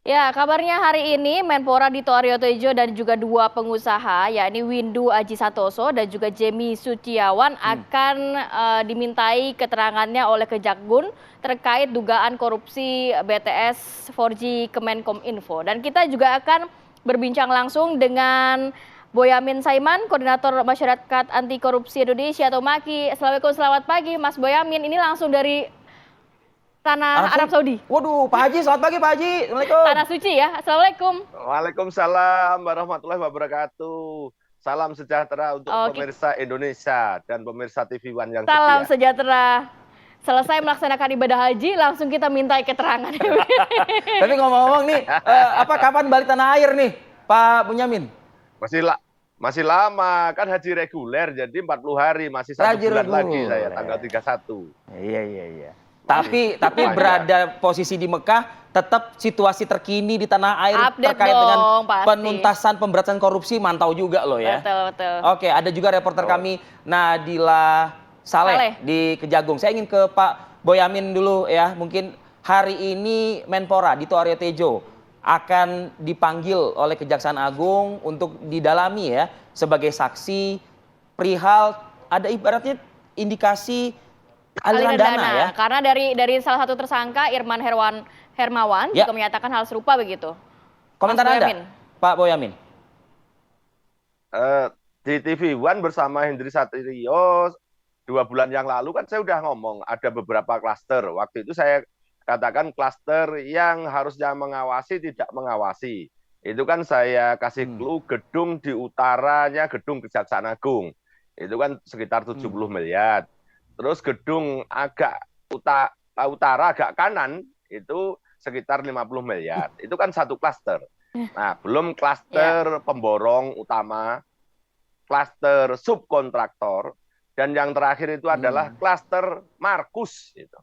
Ya, kabarnya hari ini Menpora Dito Aryo Tejo dan juga dua pengusaha, yakni Windu Aji Santoso dan juga Jemi Sutiawan akan dimintai keterangannya oleh Kejagung terkait dugaan korupsi BTS 4G Kemenkominfo. Dan kita juga akan berbincang langsung dengan Boyamin Saiman, Koordinator Masyarakat Anti Korupsi Indonesia atau MAKI. Assalamualaikum, selamat pagi Mas Boyamin. Ini langsung dari tanah Arab Saudi. Waduh, Pak Haji, selamat pagi Pak Haji. Assalamualaikum. Tanah suci ya. Assalamualaikum. Waalaikumsalam warahmatullahi wabarakatuh. Salam sejahtera untuk Oke. pemirsa Indonesia dan pemirsa TV One yang Salam setia. sejahtera. Selesai melaksanakan ibadah haji, langsung kita mintai keterangan. Tapi ngomong-ngomong nih, kapan balik tanah air nih, Pak Bunyamin? Masih lama, kan haji reguler, jadi 40 hari, masih 1 bulan lagi saya, tanggal 31. Iya. Tapi berada posisi di Mekah, tetap situasi terkini di tanah air Update terkait dong, dengan pasti. penuntasan pemberantasan korupsi, mantau juga loh ya. Betul. Oke, ada juga reporter kami Nadila Saleh di Kejagung. Saya ingin ke Pak Boyamin dulu ya. Mungkin hari ini Menpora Dito Aryo Tejo akan dipanggil oleh Kejaksaan Agung untuk didalami ya sebagai saksi perihal ada ibaratnya indikasi aliran dana ya. Karena dari salah satu tersangka Irman Hermawan juga menyatakan hal serupa begitu. Komentar Anda, Pak Boyamin. Di TV One bersama Hendri Satrio 2 bulan yang lalu kan saya udah ngomong ada beberapa klaster. Waktu itu saya katakan klaster yang harusnya mengawasi tidak mengawasi. Itu kan saya kasih clue gedung di utaranya gedung Kejaksaan Agung. Itu kan sekitar 70 miliar. Terus gedung agak utara agak kanan itu sekitar 50 miliar. Itu kan satu klaster. Nah, belum klaster pemborong utama, klaster subkontraktor, dan yang terakhir itu adalah klaster Markus, gitu.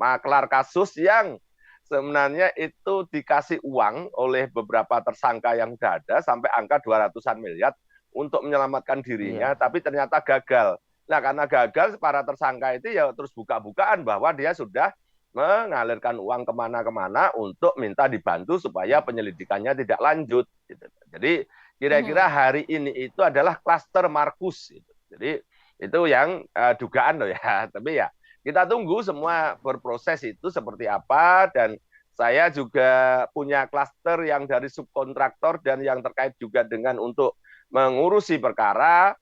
Maklar kasus yang sebenarnya itu dikasih uang oleh beberapa tersangka yang sudah ada sampai angka 200-an miliar untuk menyelamatkan dirinya, tapi ternyata gagal. Nah, karena gagal, para tersangka itu ya terus buka-bukaan bahwa dia sudah mengalirkan uang kemana-kemana untuk minta dibantu supaya penyelidikannya tidak lanjut. Gitu. Jadi kira-kira hari ini itu adalah klaster Markus. Gitu. Jadi itu yang dugaan loh ya. Tapi ya kita tunggu semua berproses itu seperti apa. Dan saya juga punya klaster yang dari subkontraktor dan yang terkait juga dengan untuk mengurusi perkara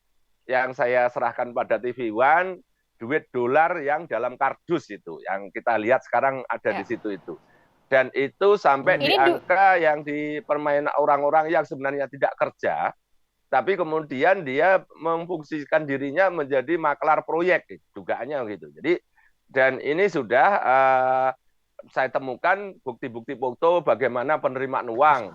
yang saya serahkan pada TV One, duit dolar yang dalam kardus itu, yang kita lihat sekarang ada di situ itu. Dan itu sampai di angka yang dipermain orang-orang yang sebenarnya tidak kerja, tapi kemudian dia memfungsikan dirinya menjadi maklar proyek, dugaannya gitu. Jadi, dan ini sudah saya temukan bukti-bukti foto bagaimana penerimaan uang.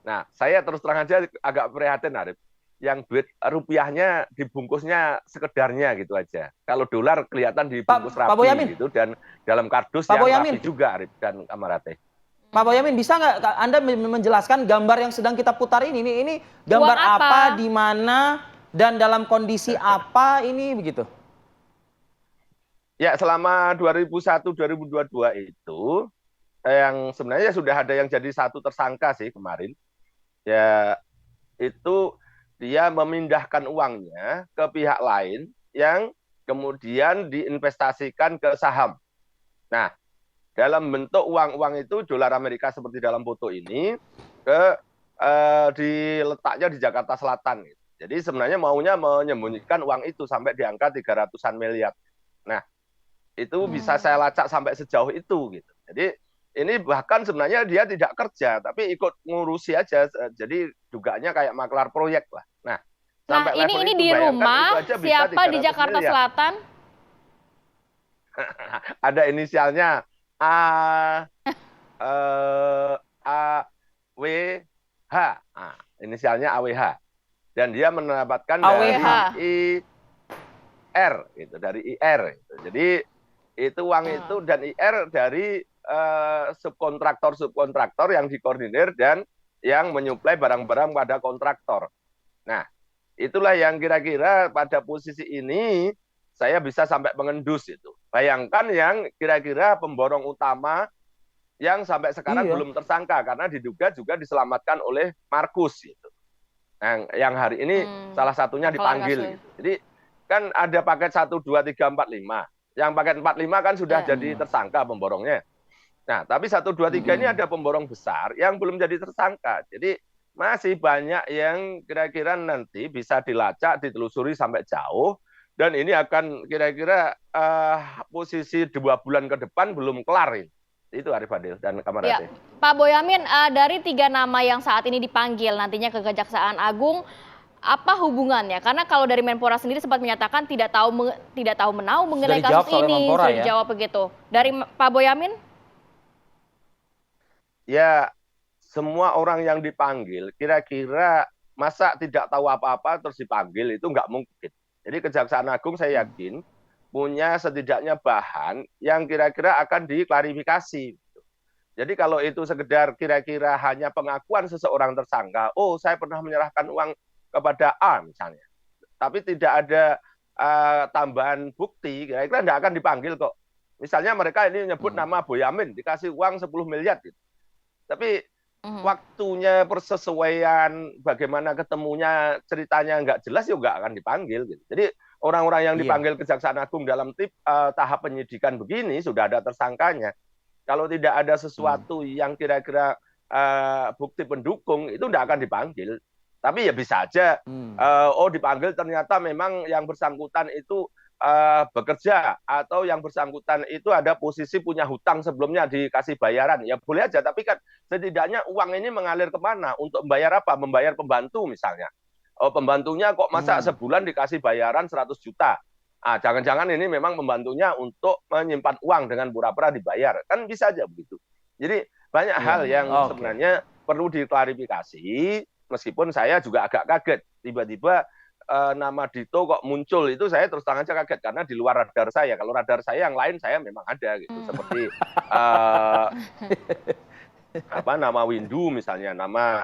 Nah, saya terus terang aja agak prihatin, Arif. Yang duit rupiahnya dibungkusnya sekedarnya gitu aja. Kalau dolar kelihatan dibungkus rapi gitu, dan dalam kardus yang rapi juga, Arif dan Kamarate. Pak Boyamin, bisa nggak Anda menjelaskan gambar yang sedang kita putar ini? Ini gambar apa, di mana, dan dalam kondisi apa ini begitu? Ya, selama 2001-2022 itu yang sebenarnya sudah ada yang jadi satu tersangka sih kemarin. Ya, itu dia memindahkan uangnya ke pihak lain yang kemudian diinvestasikan ke saham. Nah, dalam bentuk uang-uang itu dolar Amerika seperti dalam foto ini diletaknya di Jakarta Selatan. Jadi sebenarnya maunya menyembunyikan uang itu sampai di angka 300-an miliar. Nah, itu bisa saya lacak sampai sejauh itu gitu. Jadi ini bahkan sebenarnya dia tidak kerja, tapi ikut ngurusi aja. Jadi dugaannya kayak maklar proyek lah. Nah, sampai level ini itu, di rumah itu siapa di Jakarta miliar. Selatan? Ada inisialnya AWH. Nah, inisialnya AWH. Dan dia mendapatkan dari IR, gitu, dari IR. Gitu. Jadi itu uang itu dan IR dari subkontraktor yang dikoordinir dan yang menyuplai barang-barang pada kontraktor. Nah, itulah yang kira-kira pada posisi ini saya bisa sampai mengendus itu. Bayangkan yang kira-kira pemborong utama yang sampai sekarang Iya. belum tersangka karena diduga juga diselamatkan oleh Markus gitu. Yang hari ini salah satunya dipanggil. Gitu. Jadi kan ada paket 1, 2, 3, 4, 5. Yang paket 4, 5 kan sudah jadi tersangka pemborongnya. Nah, tapi 1, 2, 3 ini ada pemborong besar yang belum jadi tersangka. Jadi masih banyak yang kira-kira nanti bisa dilacak, ditelusuri sampai jauh. Dan ini akan kira-kira posisi 2 bulan ke depan belum kelar ini. Itu Arif Fadil dan Kamarate. Ya, Pak Boyamin, dari 3 nama yang saat ini dipanggil nantinya ke Kejaksaan Agung, apa hubungannya? Karena kalau dari Menpora sendiri sempat menyatakan tidak tahu menau mengenai kasus ini. Sudah dijawab begitu. Dari Pak Boyamin? Ya, semua orang yang dipanggil kira-kira masa tidak tahu apa-apa terus dipanggil itu nggak mungkin. Jadi Kejaksaan Agung saya yakin punya setidaknya bahan yang kira-kira akan diklarifikasi. Jadi kalau itu sekedar kira-kira hanya pengakuan seseorang tersangka, oh saya pernah menyerahkan uang kepada A misalnya, tapi tidak ada tambahan bukti, kira-kira tidak akan dipanggil kok. Misalnya mereka ini menyebut nama Boyamin, dikasih uang 10 miliar gitu. Tapi waktunya persesuaian bagaimana ketemunya ceritanya nggak jelas ya nggak akan dipanggil gitu. Jadi orang-orang yang dipanggil Kejaksaan Agung dalam tahap penyidikan begini sudah ada tersangkanya. Kalau tidak ada sesuatu yang kira-kira bukti pendukung itu tidak akan dipanggil. Tapi ya bisa aja dipanggil ternyata memang yang bersangkutan itu bekerja atau yang bersangkutan itu ada posisi punya hutang sebelumnya dikasih bayaran, ya boleh aja, tapi kan setidaknya uang ini mengalir kemana, untuk membayar apa, membayar pembantu misalnya, pembantunya kok masa sebulan dikasih bayaran 100 juta, jangan-jangan ini memang pembantunya untuk menyimpan uang dengan pura-pura dibayar, kan bisa aja begitu. Jadi banyak hal yang sebenarnya perlu diklarifikasi, meskipun saya juga agak kaget tiba-tiba nama Dito kok muncul, itu saya terus terang aja kaget karena di luar radar saya. Kalau radar saya yang lain saya memang ada gitu, seperti nama Windu misalnya, nama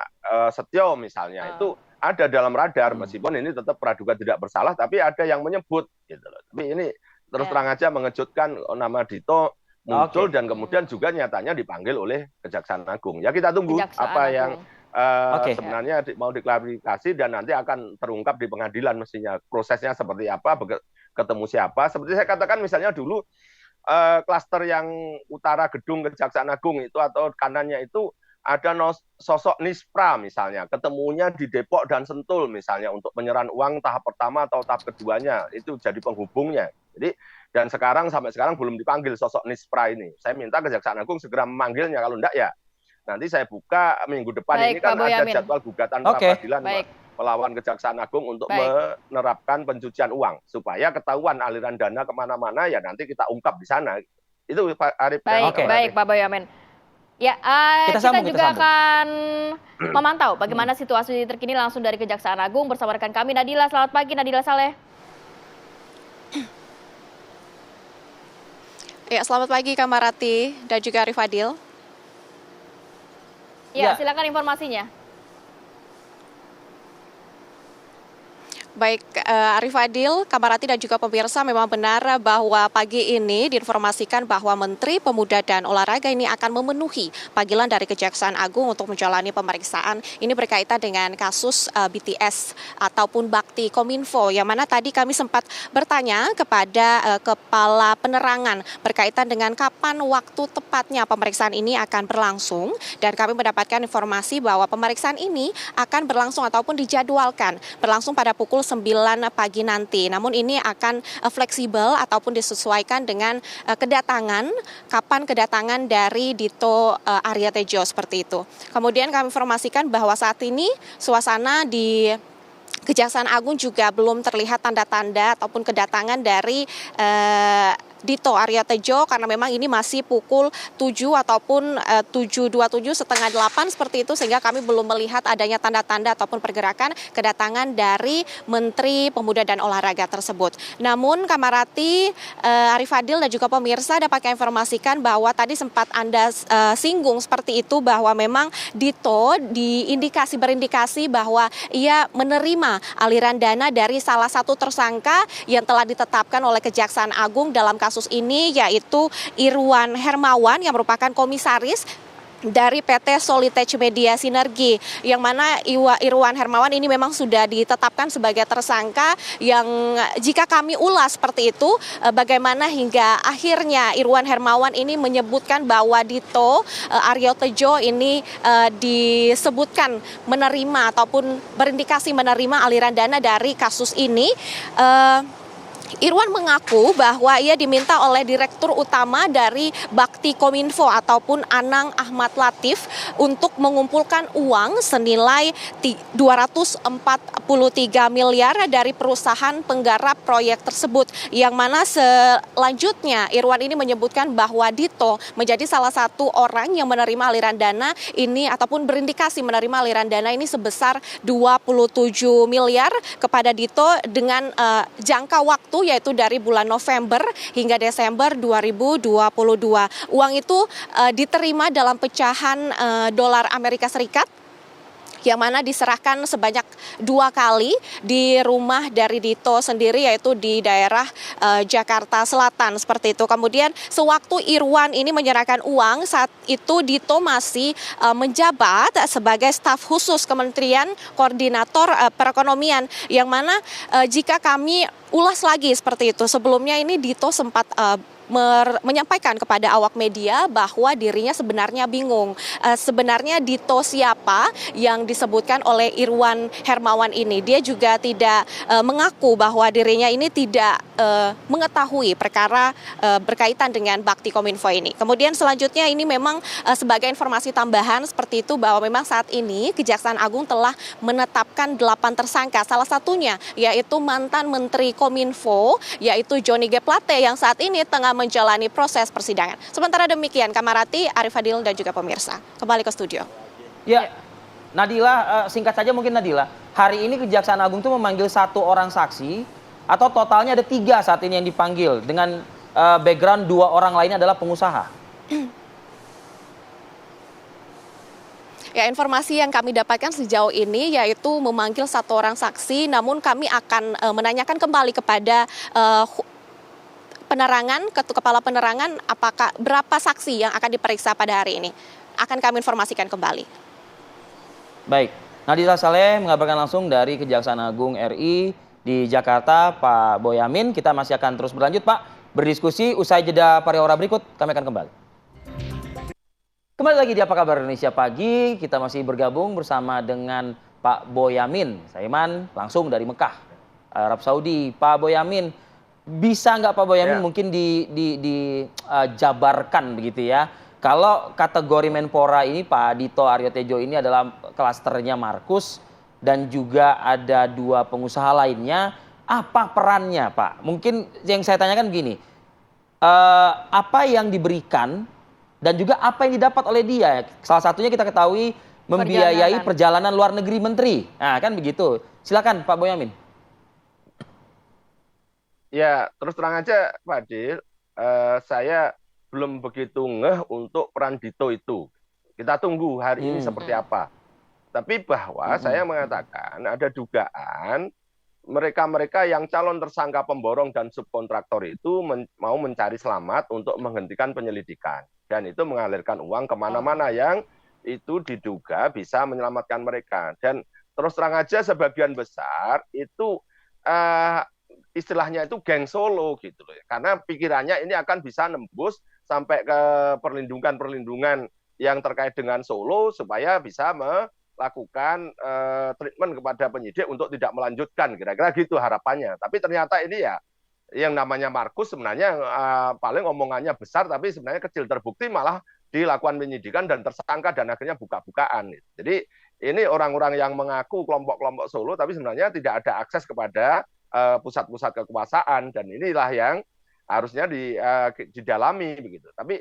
Setio misalnya, itu ada dalam radar meskipun ini tetap praduga tidak bersalah, tapi ada yang menyebut gitu loh. Tapi ini terus terang aja mengejutkan, nama Dito muncul dan kemudian juga nyatanya dipanggil oleh Kejaksaan Agung. Ya kita tunggu apa yang sebenarnya mau diklarifikasi dan nanti akan terungkap di pengadilan mestinya prosesnya seperti apa, ketemu siapa. Seperti saya katakan misalnya dulu klaster yang utara gedung Kejaksaan Agung itu atau kanannya itu ada sosok Nispra misalnya, ketemunya di Depok dan Sentul misalnya untuk penyerahan uang tahap pertama atau tahap keduanya, itu jadi penghubungnya. Jadi dan sampai sekarang belum dipanggil sosok Nispra ini. Saya minta Kejaksaan Agung segera memanggilnya, kalau enggak ya nanti saya buka minggu depan. Ini kan ada jadwal gugatan pra-peradilan melawan Kejaksaan Agung untuk menerapkan pencucian uang supaya ketahuan aliran dana kemana-mana, ya nanti kita ungkap di sana. Itu Pak Arif. Baik Pak Boyamin. Ya, kita juga akan memantau bagaimana situasi terkini langsung dari Kejaksaan Agung bersama rekan kami Nadila. Selamat pagi Nadila Saleh. Ya, selamat pagi Kamarati dan juga Arif Fadil. Ya, silakan informasinya. Baik, Arif Fadil, Kamarati dan juga pemirsa, memang benar bahwa pagi ini diinformasikan bahwa Menteri Pemuda dan Olahraga ini akan memenuhi panggilan dari Kejaksaan Agung untuk menjalani pemeriksaan. Ini berkaitan dengan kasus BTS ataupun Bakti Kominfo, yang mana tadi kami sempat bertanya kepada Kepala Penerangan berkaitan dengan kapan waktu tepatnya pemeriksaan ini akan berlangsung. Dan kami mendapatkan informasi bahwa pemeriksaan ini akan berlangsung ataupun dijadwalkan berlangsung pada pukul 9 pagi nanti. Namun ini akan fleksibel ataupun disesuaikan dengan kapan kedatangan dari Dito Arya Tejo seperti itu. Kemudian kami informasikan bahwa saat ini suasana di Kejaksaan Agung juga belum terlihat tanda-tanda ataupun kedatangan dari Dito Arya Tejo, karena memang ini masih pukul 7 ataupun 7.27 setengah 8 seperti itu, sehingga kami belum melihat adanya tanda-tanda ataupun pergerakan kedatangan dari Menteri Pemuda dan Olahraga tersebut. Namun Kamarati, Arif Fadil dan juga pemirsa dapat kami informasikan bahwa tadi sempat Anda singgung seperti itu, bahwa memang Dito berindikasi bahwa ia menerima aliran dana dari salah satu tersangka yang telah ditetapkan oleh Kejaksaan Agung dalam kasus kasus ini, yaitu Irwan Hermawan yang merupakan komisaris dari PT Solitech Media Sinergi, yang mana Irwan Hermawan ini memang sudah ditetapkan sebagai tersangka, yang jika kami ulas seperti itu, bagaimana hingga akhirnya Irwan Hermawan ini menyebutkan bahwa Dito Aryo Tejo ini disebutkan menerima ataupun berindikasi menerima aliran dana dari kasus ini. Irwan mengaku bahwa ia diminta oleh Direktur Utama dari Bakti Kominfo ataupun Anang Ahmad Latif untuk mengumpulkan uang senilai 243 miliar dari perusahaan penggarap proyek tersebut, yang mana selanjutnya Irwan ini menyebutkan bahwa Dito menjadi salah satu orang yang menerima aliran dana ini ataupun berindikasi menerima aliran dana ini sebesar 27 miliar kepada Dito dengan jangka waktu yaitu dari bulan November hingga Desember 2022. Uang itu diterima dalam pecahan dolar Amerika Serikat, yang mana diserahkan sebanyak 2 kali di rumah dari Dito sendiri, yaitu di daerah Jakarta Selatan seperti itu. Kemudian sewaktu Irwan ini menyerahkan uang, saat itu Dito masih menjabat sebagai staf khusus Kementerian Koordinator Perekonomian, yang mana jika kami ulas lagi seperti itu, sebelumnya ini Dito sempat menyampaikan kepada awak media bahwa dirinya sebenarnya bingung. Sebenarnya Dito siapa yang disebutkan oleh Irwan Hermawan ini? Dia juga tidak mengaku bahwa dirinya ini tidak mengetahui perkara berkaitan dengan Bakti Kominfo ini. Kemudian selanjutnya ini memang sebagai informasi tambahan seperti itu, bahwa memang saat ini Kejaksaan Agung telah menetapkan 8 tersangka. Salah satunya yaitu mantan Menteri Kominfo, yaitu Johnny G. Plate, yang saat ini tengah menjalani proses persidangan. Sementara demikian, Kamarati, Arif Fadil, dan juga pemirsa. Kembali ke studio. Ya, Nadila, singkat saja mungkin Nadila. Hari ini Kejaksaan Agung itu memanggil 1 orang saksi, atau totalnya ada 3 saat ini yang dipanggil, dengan background 2 orang lainnya adalah pengusaha. Ya, informasi yang kami dapatkan sejauh ini yaitu memanggil 1 orang saksi, namun kami akan menanyakan kembali kepada penerangan, kepala penerangan, apakah berapa saksi yang akan diperiksa pada hari ini. Akan kami informasikan kembali. Baik, Nadila Saleh mengabarkan langsung dari Kejaksaan Agung RI di Jakarta, Pak Boyamin. Kita masih akan terus berlanjut, Pak, berdiskusi usai jeda pariwara berikut. Kami akan kembali. Kembali lagi di Apa Kabar Indonesia Pagi. Kita masih bergabung bersama dengan Pak Boyamin Saiman langsung dari Mekah, Arab Saudi. Pak Boyamin, bisa nggak Pak Boyamin mungkin dijabarkan begitu ya, kalau kategori Menpora ini Pak Dito Aryo Tejo ini adalah klasternya Markus dan juga ada 2 pengusaha lainnya, apa perannya Pak? Mungkin yang saya tanyakan begini, apa yang diberikan dan juga apa yang didapat oleh dia? Salah satunya kita ketahui membiayai perjalanan luar negeri menteri, nah kan begitu. Silakan Pak Boyamin. Ya, terus terang aja Pak Adil, saya belum begitu ngeh untuk peran Dito itu. Kita tunggu hari ini seperti apa. Tapi bahwa saya mengatakan ada dugaan mereka-mereka yang calon tersangka pemborong dan subkontraktor itu mau mencari selamat untuk menghentikan penyelidikan. Dan itu mengalirkan uang kemana-mana yang itu diduga bisa menyelamatkan mereka. Dan terus terang aja sebagian besar itu istilahnya itu geng Solo gitu loh. Karena pikirannya ini akan bisa nembus sampai ke perlindungan-perlindungan yang terkait dengan Solo supaya bisa melakukan treatment kepada penyidik untuk tidak melanjutkan, kira-kira gitu harapannya. Tapi ternyata ini ya yang namanya Markus sebenarnya paling omongannya besar tapi sebenarnya kecil, terbukti malah dilakukan penyidikan dan tersangka dan akhirnya buka-bukaan. Jadi ini orang-orang yang mengaku kelompok-kelompok Solo tapi sebenarnya tidak ada akses kepada pusat-pusat kekuasaan, dan inilah yang harusnya didalami begitu. Tapi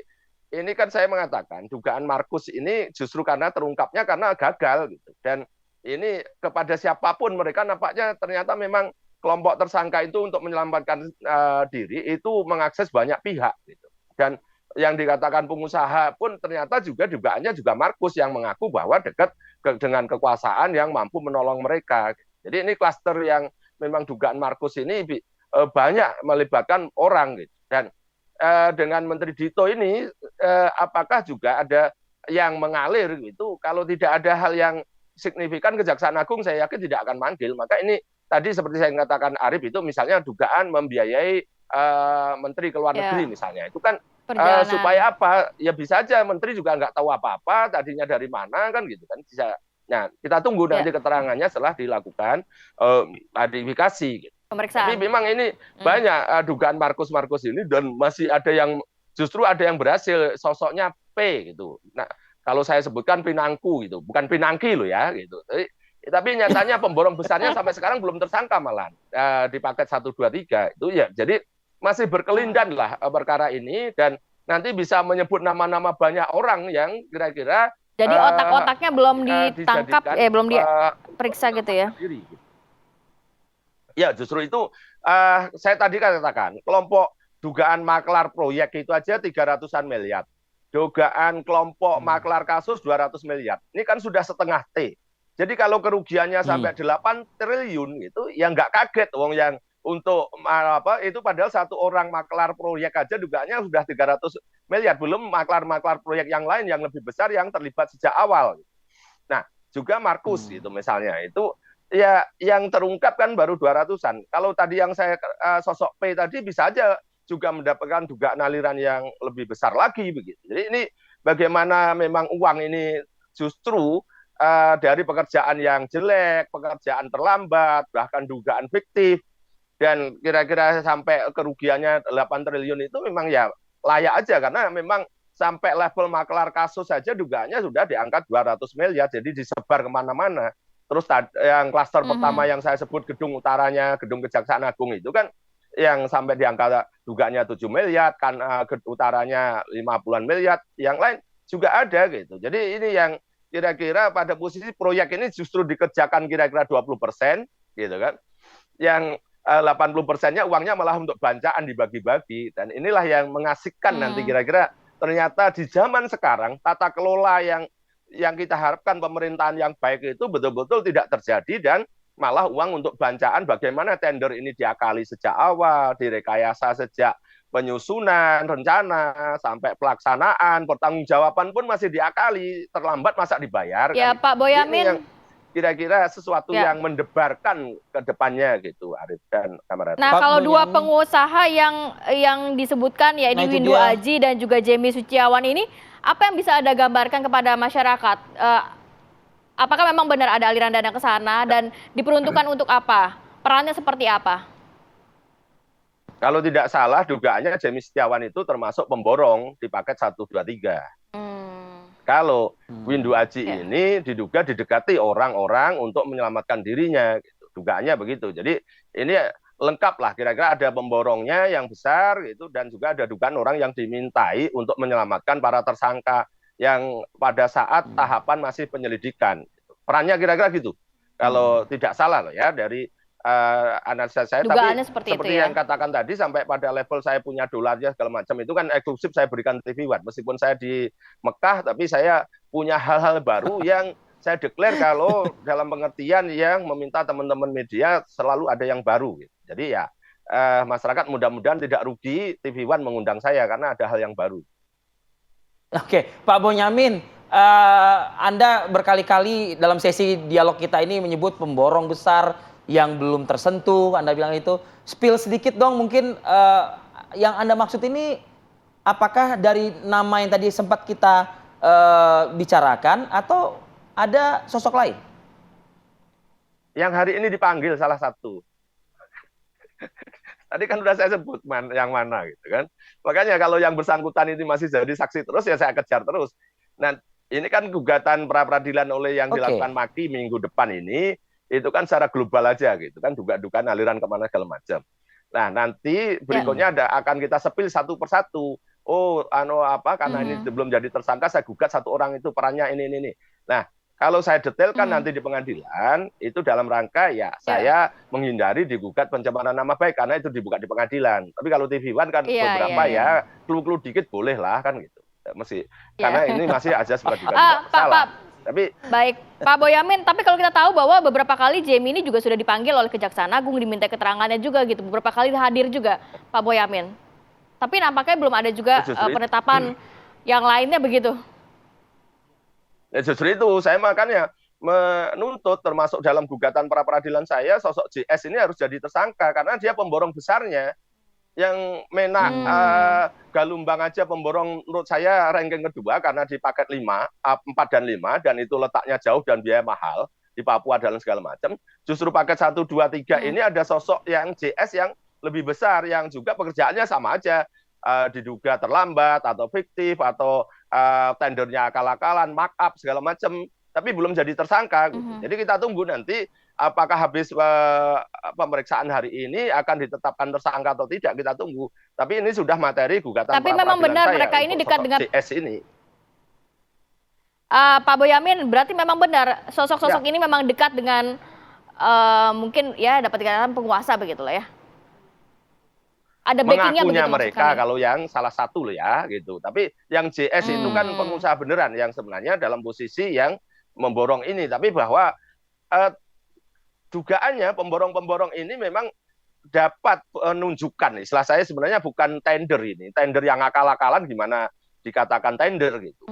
ini kan saya mengatakan dugaan Markus ini justru karena terungkapnya karena gagal gitu. Dan ini kepada siapapun mereka nampaknya ternyata memang kelompok tersangka itu untuk menyelamatkan diri itu mengakses banyak pihak gitu. Dan yang dikatakan pengusaha pun ternyata juga dugaannya juga Markus yang mengaku bahwa dekat dengan kekuasaan yang mampu menolong mereka. Jadi ini klaster yang memang dugaan Markus ini banyak melibatkan orang gitu. Dan dengan Menteri Dito ini apakah juga ada yang mengalir gitu. Kalau tidak ada hal yang signifikan, Kejaksaan Agung saya yakin tidak akan manggil. Maka ini tadi seperti saya katakan Arif itu misalnya dugaan membiayai Menteri ke luar negeri misalnya. Itu kan supaya apa? Ya bisa aja Menteri juga nggak tahu apa-apa, tadinya dari mana kan gitu kan. Bisa. Nah, kita tunggu nanti keterangannya setelah dilakukan verifikasi. Gitu. Pemeriksaan. Tapi memang ini banyak dugaan Markus ini dan masih ada yang justru ada yang berhasil sosoknya P gitu. Nah, kalau saya sebutkan Pinangku gitu, bukan Pinangki loh ya gitu. Tapi nyatanya pemborong besarnya sampai sekarang belum tersangka malah di paket 1, 2, 3 itu ya. Jadi masih berkelindan lah perkara ini dan nanti bisa menyebut nama-nama banyak orang yang kira-kira jadi otak-otaknya belum ditangkap, belum diperiksa gitu ya. Ya justru itu saya tadi katakan kelompok dugaan maklar proyek itu aja 300-an miliar. Dugaan kelompok maklar kasus 200 miliar. Ini kan sudah setengah T. Jadi kalau kerugiannya sampai 8 triliun itu ya nggak kaget wong yang untuk apa itu padahal satu orang maklar proyek aja dugaannya sudah 300 miliar. Belum maklar-maklar proyek yang lain yang lebih besar yang terlibat sejak awal. Nah, juga Markus itu misalnya itu ya yang terungkap kan baru 200-an. Kalau tadi yang saya sosok P tadi bisa aja juga mendapatkan dugaan aliran yang lebih besar lagi begitu. Jadi ini bagaimana memang uang ini justru dari pekerjaan yang jelek, pekerjaan terlambat, bahkan dugaan fiktif dan kira-kira sampai kerugiannya 8 triliun itu memang ya layak aja karena memang sampai level maklar kasus saja dugaannya sudah diangkat 200 miliar jadi disebar kemana-mana. Terus yang klaster pertama yang saya sebut gedung utaranya, gedung Kejaksaan Agung itu kan yang sampai diangkat dugaannya 7 miliar, kan utaranya 50-an miliar, yang lain juga ada gitu. Jadi ini yang kira-kira pada posisi proyek ini justru dikerjakan kira-kira 20% gitu kan. Yang 80%-nya uangnya malah untuk bancaan dibagi-bagi dan inilah yang mengasihkan nanti kira-kira ternyata di zaman sekarang tata kelola yang kita harapkan pemerintahan yang baik itu betul-betul tidak terjadi dan malah uang untuk bancaan bagaimana tender ini diakali sejak awal, direkayasa sejak penyusunan, rencana, sampai pelaksanaan, pertanggungjawaban pun masih diakali, terlambat masa dibayar. Ya kan? Pak Boyamin. Kira-kira sesuatu yang mendebarkan ke depannya gitu, Arif dan kamarada. Nah, kalau dua pengusaha yang disebutkan ya ini Windu Aji dan juga Jemi Suciawan ini, apa yang bisa Anda gambarkan kepada masyarakat? Apakah memang benar ada aliran dana ke sana dan diperuntukkan untuk apa? Perannya seperti apa? Kalau tidak salah, dugaannya Jemi Setiawan itu termasuk pemborong di paket 1, 2, 3. Kalau Windu Aji ini diduga didekati orang-orang untuk menyelamatkan dirinya. Gitu. Dugaannya begitu. Jadi ini lengkap lah, kira-kira ada pemborongnya yang besar gitu dan juga ada dugaan orang yang dimintai untuk menyelamatkan para tersangka yang pada saat tahapan masih penyelidikan. Perannya kira-kira gitu. Kalau tidak salah loh ya dari analisa saya, dugaannya tapi seperti itu, yang katakan tadi sampai pada level saya punya dolarnya segala macam itu kan eksklusif saya berikan TV One meskipun saya di Mekah tapi saya punya hal-hal baru yang saya declare kalau dalam pengertian yang meminta teman-teman media selalu ada yang baru gitu. Jadi ya masyarakat mudah-mudahan tidak rugi TV One mengundang saya karena ada hal yang baru. Oke, Pak Boyamin, Anda berkali-kali dalam sesi dialog kita ini menyebut pemborong besar yang belum tersentuh, Anda bilang itu. Spill sedikit dong mungkin yang Anda maksud ini apakah dari nama yang tadi sempat kita bicarakan atau ada sosok lain? Yang hari ini dipanggil salah satu. Tadi kan sudah saya sebut yang mana gitu kan. Makanya kalau yang bersangkutan ini masih jadi saksi terus ya saya kejar terus. Nah ini kan gugatan pra-peradilan oleh yang dilakukan Maki minggu depan ini. Itu kan secara global aja gitu kan dugaan aliran kemana segala macam. Nah nanti berikutnya akan kita sepil satu persatu. Oh karena ini belum jadi tersangka saya gugat satu orang itu perannya ini. Nah kalau saya detailkan nanti di pengadilan itu dalam rangka saya menghindari digugat pencemaran nama baik karena itu dibuka di pengadilan. Tapi kalau TV One kan beberapa ya clue-clue dikit boleh lah kan gitu. Karena ini masih aja sebagai salah. Tapi baik, Pak Boyamin, tapi kalau kita tahu bahwa beberapa kali Jemi ini juga sudah dipanggil oleh Kejaksaan Agung, diminta keterangannya juga gitu, beberapa kali hadir juga, Pak Boyamin. Tapi nampaknya belum ada juga penetapan yang lainnya begitu. Ya justru itu saya makanya menuntut termasuk dalam gugatan pra peradilan saya sosok JS ini harus jadi tersangka karena dia pemborong besarnya. Yang Menak Galumbang aja pemborong menurut saya ranking kedua karena di paket 5, 4 dan 5 dan itu letaknya jauh dan biaya mahal di Papua dan segala macam. Justru paket 1, 2, 3 ini ada sosok yang JS yang lebih besar yang juga pekerjaannya sama aja. Diduga terlambat atau fiktif atau tendernya akal-akalan, markup segala macam, tapi belum jadi tersangka. Gitu. Jadi kita tunggu nanti apakah habis pemeriksaan hari ini akan ditetapkan tersangka atau tidak, kita tunggu. Tapi ini sudah materi gugatan. Tapi memang benar mereka ini dekat dengan CS ini. Pak Boyamin, berarti memang benar sosok-sosok ini memang dekat dengan mungkin ya dapat dikatakan penguasa begitulah ya. Ada backingnya begitu mereka kalau yang salah satu loh ya gitu. Tapi yang JS itu kan pengusaha beneran yang sebenarnya dalam posisi yang memborong ini. Tapi bahwa dugaannya pemborong-pemborong ini memang dapat menunjukkan. Istilah saya sebenarnya bukan tender ini. Tender yang akal-akalan gimana dikatakan tender gitu.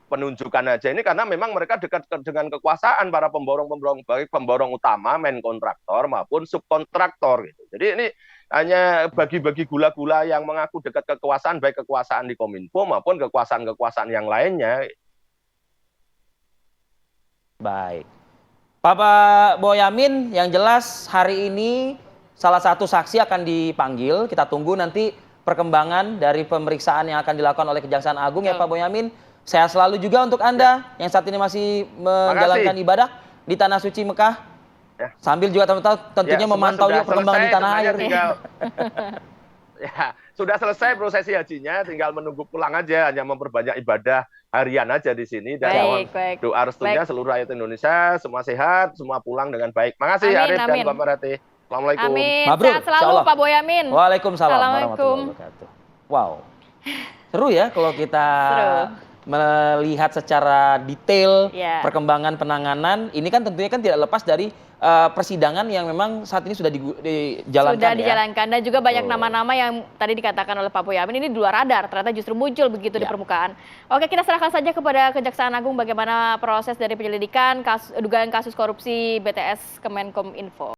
Penunjukan aja ini karena memang mereka dekat dengan kekuasaan para pemborong-pemborong, baik pemborong utama, main kontraktor maupun subkontraktor gitu. Jadi ini hanya bagi-bagi gula-gula yang mengaku dekat kekuasaan, baik kekuasaan di Kominfo maupun kekuasaan-kekuasaan yang lainnya. Baik. Pak Boyamin, yang jelas hari ini salah satu saksi akan dipanggil. Kita tunggu nanti perkembangan dari pemeriksaan yang akan dilakukan oleh Kejaksaan Agung ya Pak Boyamin. Sehat selalu juga untuk Anda yang saat ini masih menjalankan ibadah di Tanah Suci Mekah. Ya. Sambil juga tentunya memantau juga perkembangan di tanah air. Ya, sudah selesai prosesi hajinya, tinggal menunggu pulang aja, hanya memperbanyak ibadah harian aja di sini dan doa restunya seluruh rakyat Indonesia semua sehat, semua pulang dengan baik. Makasih Arif dan Mbak Marati. Assalamualaikum. Amin. Sehat selalu Pak Boyamin. Waalaikumsalam warahmatullahi wabarakatuh. Wow. Seru ya kalau kita melihat secara detail perkembangan penanganan. Ini kan tentunya kan tidak lepas dari persidangan yang memang saat ini sudah dijalankan. Sudah dijalankan dan juga banyak nama-nama yang tadi dikatakan oleh Pak Boyamin ini di luar radar, ternyata justru muncul begitu di permukaan. Oke, kita serahkan saja kepada Kejaksaan Agung bagaimana proses dari penyelidikan dugaan kasus korupsi BTS Kemenkominfo.